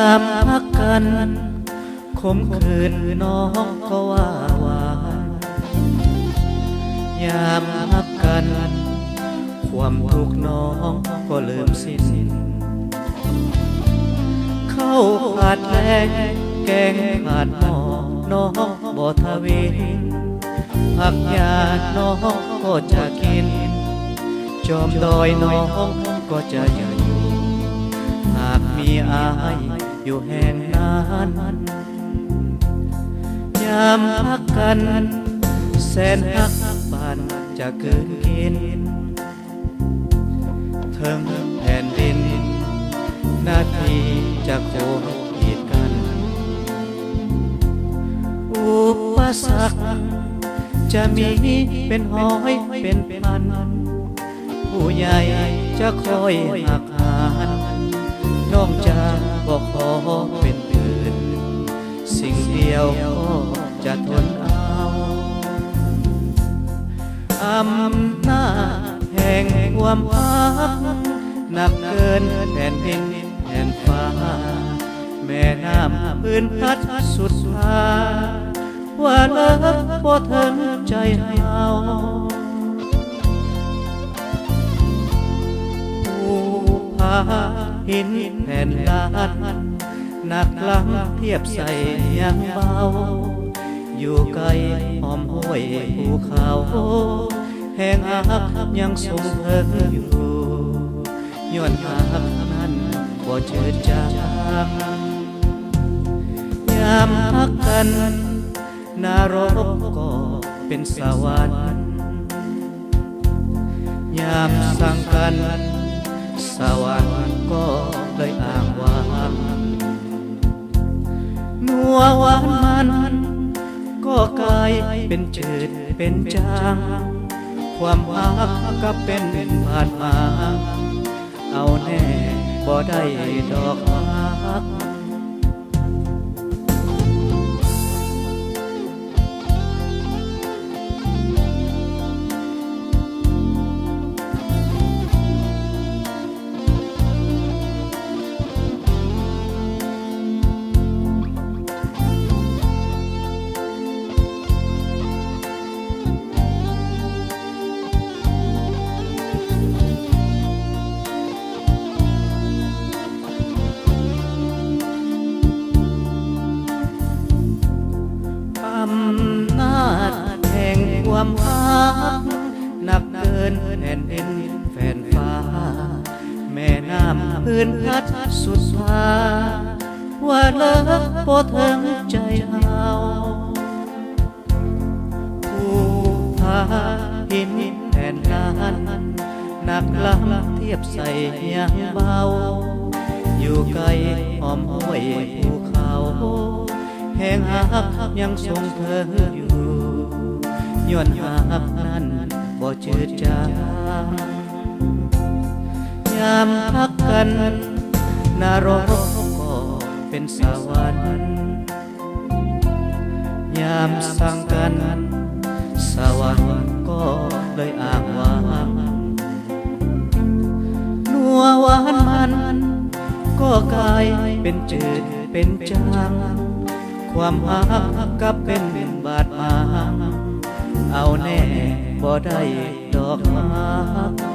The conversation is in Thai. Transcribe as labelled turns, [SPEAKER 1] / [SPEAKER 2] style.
[SPEAKER 1] ามพักกันคมคืนน้องก็ว่าหวานยามพักกันความทุกข์น้องก็เริ่มสิ้นเข้าขาดแรงแกงขาดหม้อน้องบ่ทวินผักหญ้าน้องก็จะกินจอมดอยน้องก็จะอยู่หากมีอายอยู่แห่งนั้นยามพักกันแสนหักปานจะเกินกินเทิงแผ่นดินหน้าที่จะโคกีดกันอุปสรรคจะมีเป็นห้อยเป็นพันผู้ใหญ่จะคอยหักหานน้องจะบอกขอเป็นอื่นสิ่งเดียวก็จะทนเอาอำนาจแห่งความรักหนักเกินแผ่นดินแผ่นฟ้าแม่น้ำพื้นพัดสุดสาว่าเลิกบ่ถึงใจเฮาผู้พาหินแผ่นลานหนักลังเทียบใส่ยังเบาอยู่ไกลหอมห้วยภูเขาแห่งหักยังทรงเพิ่งอยู่ย้อนหักนั้นบ่เจิดจางยามพักกันนรกก็เป็นสวรรค์ยามสั่งกันสวรรค์ก็เลยอ้างว้างนัวหวานมันก็กลายเป็นจืดเป็นจางความรักก็เป็นบาดหมางเอาแน่บ่ได้ดอกรักอำนาจแห่งความรักหนักเกินแผ่นดินแผ่นฟ้าแม่น้ำพื้นพัดสุดฟ้าว่าเลิกบ่ถึงใจเฮาผู้พาหินแผ่นลานหนักลังเทียบใส่ยังเบาอยู่ไกลหอมห้วยภูเขาแห่งหักยังทรงเธออยู่ย้อนหักนั้นบ่เจืดจางยามพักกันนรกก็เป็นสวรรค์ยามสั่งกันสวรรค์ก็เลยอ้างว้างนัวหวานมันก็กลายเป็นจืดเป็นจางความหักก็เป็นบาดหมางเอาแน่บ่ได้ดอกรัก